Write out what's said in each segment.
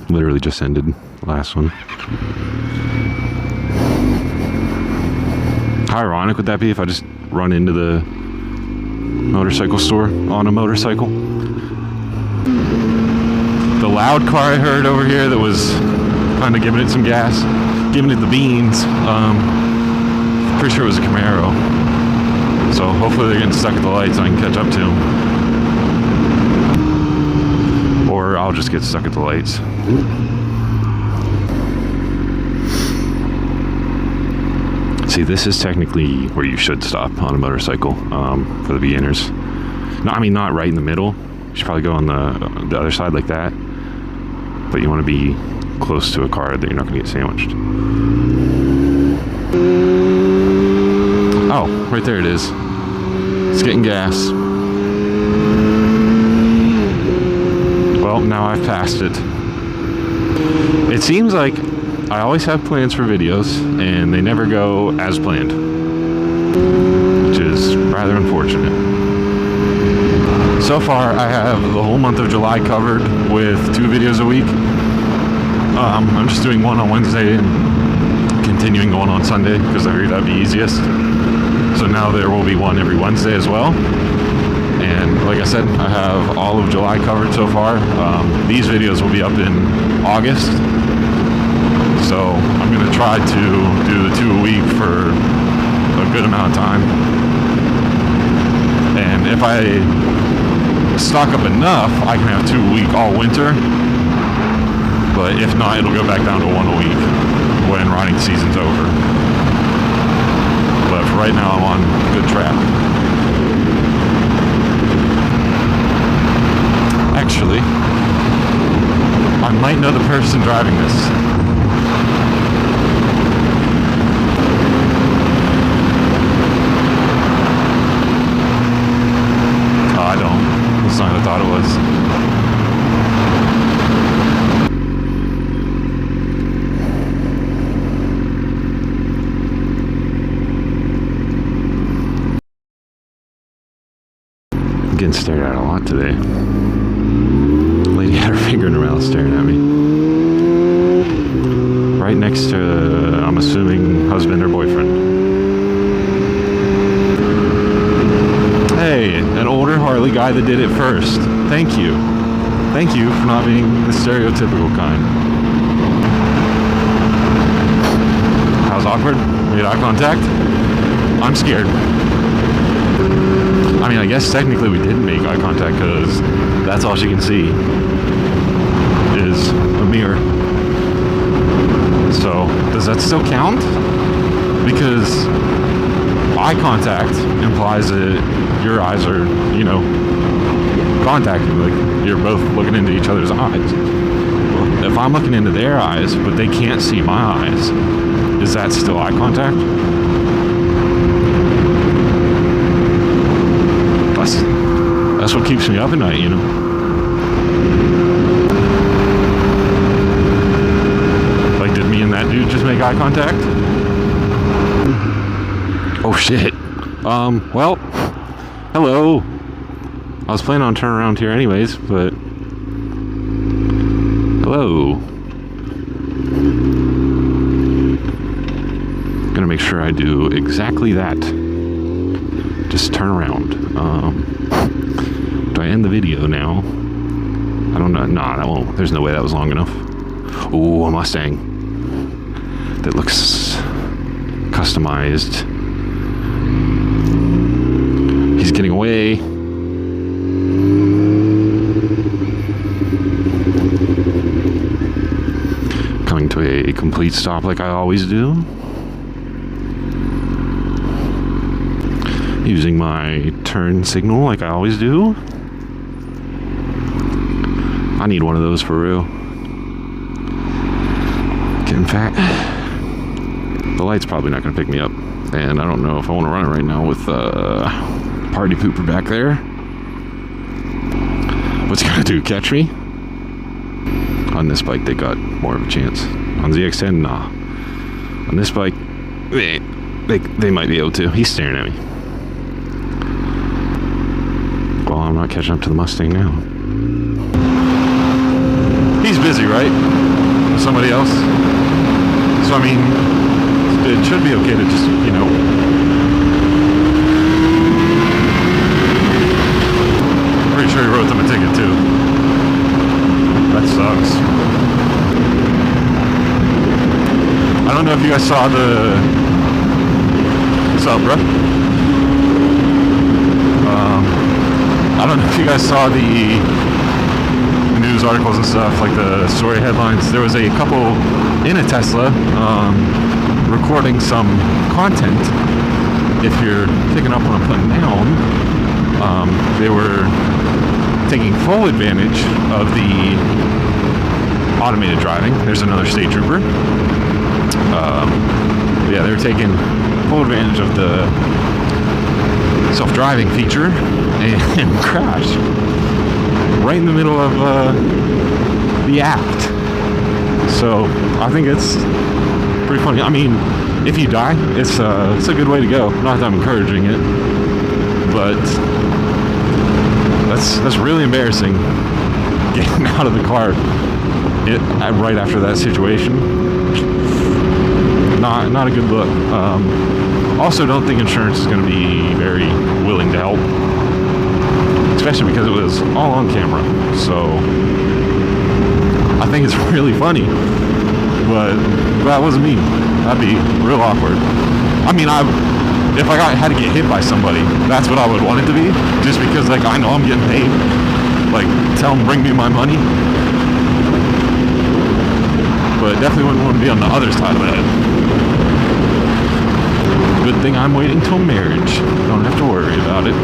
Literally just ended last one. How ironic would that be if I just run into the motorcycle store on a motorcycle? The loud car I heard over here that was kind of giving it some gas, giving it the beans, pretty sure it was a Camaro. So hopefully they're getting stuck at the lights and I can catch up to them. Or I'll just get stuck at the lights. See, this is technically where you should stop on a motorcycle for the beginners. No, I mean, not right in the middle. You should probably go on the other side like that. But you want to be close to a car that you're not going to get sandwiched. Oh, right there it is. It's getting gas. Well, now I've passed it. It seems like I always have plans for videos, and they never go as planned, which is rather unfortunate. So far, I have the whole month of July covered with 2 videos a week. I'm just doing one on Wednesday and continuing going on Sunday because I figured that'd be easiest. So now there will be one every Wednesday as well. And like I said, I have all of July covered so far. These videos will be up in August. So I'm going to try to do the 2 a week for a good amount of time. And if I stock up enough, I can have 2 a week all winter. But if not, it'll go back down to 1 a week when riding season's over. But for right now, I'm on good track. Actually, I might know the person driving this. Oh, I don't. That's not what I thought it was. Getting stared at a lot today. Lady had her finger in her mouth staring at me. Right next to, I'm assuming, husband or boyfriend. Hey, an older Harley guy that did it first. Thank you. Thank you for not being the stereotypical kind. How's awkward? Made eye contact? I'm scared. I mean, I guess technically we didn't make eye contact because that's all she can see is a mirror. So, does that still count? Because eye contact implies that your eyes are, you know, contacting, like you're both looking into each other's eyes. If I'm looking into their eyes, but they can't see my eyes, is that still eye contact? That's what keeps me up at night, you know. Like, did me and that dude just make eye contact? Oh shit. Well, hello. I was planning on turning around here anyways, but hello. Gonna make sure I do exactly that. Just turn around. Do I end the video now? I don't know. Nah, that won't. There's no way that was long enough. Ooh, a Mustang. That looks customized. He's getting away. Coming to a complete stop like I always do. Using my turn signal like I always do. I need one of those for real. In fact, the light's probably not going to pick me up. And I don't know if I want to run it right now with Party Pooper back there. What's it going to do? Catch me? On this bike, they got more of a chance. On ZX10, nah. On this bike, they might be able to. He's staring at me. Well, I'm not catching up to the Mustang now. He's busy, right? with somebody else. So I mean, it should be okay to just, you know, pretty sure he wrote them a ticket too. That sucks. I don't know if you guys saw the... What's up, bro? I don't know if you guys saw the news articles and stuff, like the story headlines. There was a couple in a Tesla recording some content. If you're picking up what I'm putting down, they were taking full advantage of the automated driving. There's another state trooper. Yeah, they were taking full advantage of the self-driving feature and crashed right in the middle of the act. So I think it's pretty funny. I mean, if you die, it's a good way to go. Not that I'm encouraging it, but that's really embarrassing. Getting out of the car right after that situation. Not a good look. Also, don't think insurance is going to be very willing to help, especially because it was all on camera. So I think it's really funny, but that wasn't me. That'd be real awkward. I mean, if I had to get hit by somebody, that's what I would want it to be, just because like I know I'm getting paid. Like, tell them bring me my money. But definitely wouldn't want to be on the other side of that. Good thing I'm waiting till marriage. Don't have to worry about it.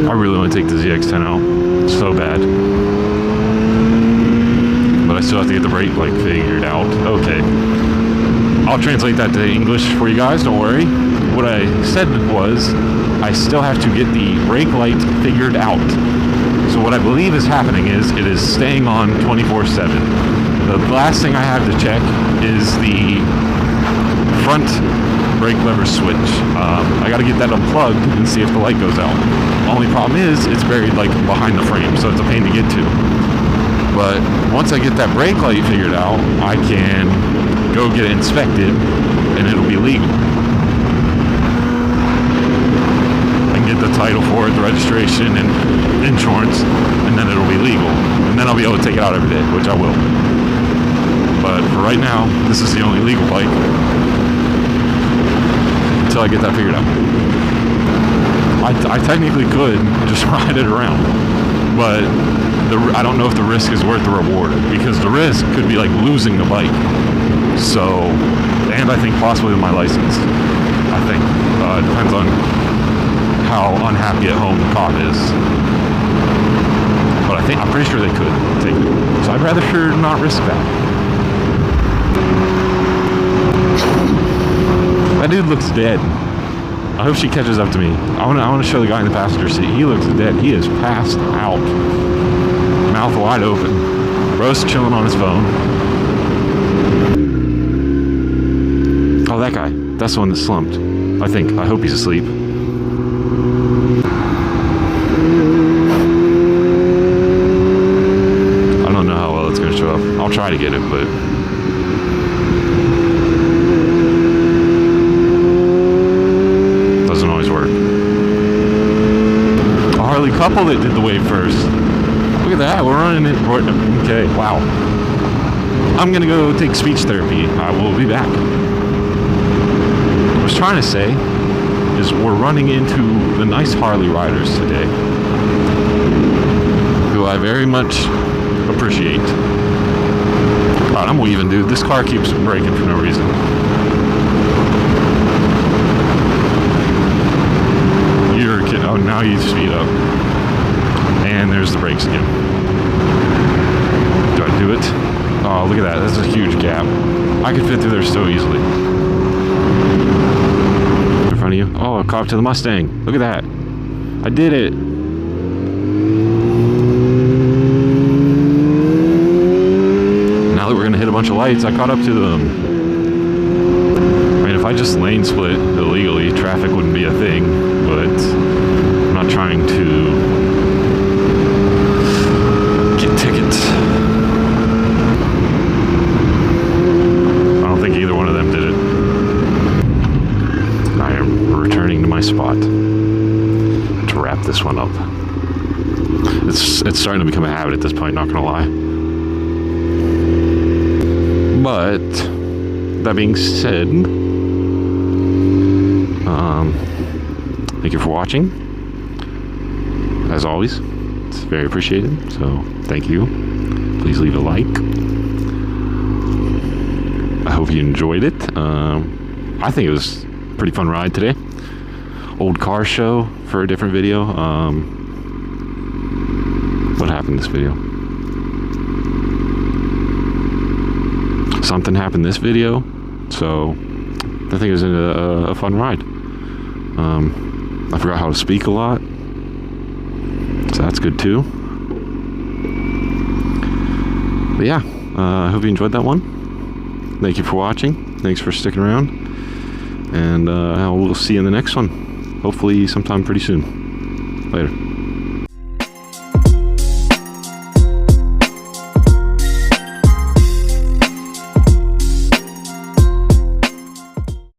I really want to take the ZX-10 out so bad. But I still have to get the brake light figured out. Okay. I'll translate that to English for you guys, don't worry. What I said was, I still have to get the brake light figured out. So what I believe is happening is, it is staying on 24/7. The last thing I have to check is the front brake lever switch. I got to get that unplugged and see if the light goes out. Only problem is it's buried like behind the frame, so it's a pain to get to. But once I get that brake light figured out, I can go get it inspected and it'll be legal. I can get the title for it, the registration and insurance, and then it'll be legal. And then I'll be able to take it out every day, which I will. But for right now, this is the only legal bike until I get that figured out. I technically could just ride it around, but I don't know if the risk is worth the reward, because the risk could be like losing the bike. So, and I think possibly my license. I think it depends on how unhappy at home the cop is. But I'm pretty sure they could take it. So I'd rather not risk that. That dude looks dead. I hope she catches up to me. I want to show the guy in the passenger seat. He looks dead. He is passed out. Mouth wide open. Bro's chilling on his phone. Oh, that guy. That's the one that slumped. I think. I hope he's asleep. I don't know how well it's going to show up. I'll try to get it, but... doesn't always work. A Harley couple that did the wave first. Look at that. We're running it. Okay, wow. I'm going to go take speech therapy. I will be back. What I was trying to say is we're running into the nice Harley riders today, who I very much appreciate. God, I'm weaving, dude. This car keeps braking for no reason. You're kidding. Oh, now you speed up. And there's the brakes again. Do I do it? Oh, look at that. That's a huge gap. I could fit through there so easily. In front of you. Oh, a cop to the Mustang. Look at that. I did it. Now that we're going to hit a bunch of lights, I caught up to them. I mean, if I just lane split illegally, traffic wouldn't be a thing, but I'm not trying to get tickets. It's starting to become a habit at this point, not gonna lie. But that being said, thank you for watching. As always, it's very appreciated. So thank you. Please leave a like. I hope you enjoyed it. I think it was a pretty fun ride today. Old car show for a different video. What happened in this video? Something happened in this video, so I think it was a fun ride. I forgot how to speak a lot, so that's good too. But yeah, I hope you enjoyed that one. Thank you for watching. Thanks for sticking around, and we'll see you in the next one. Hopefully sometime pretty soon. Later.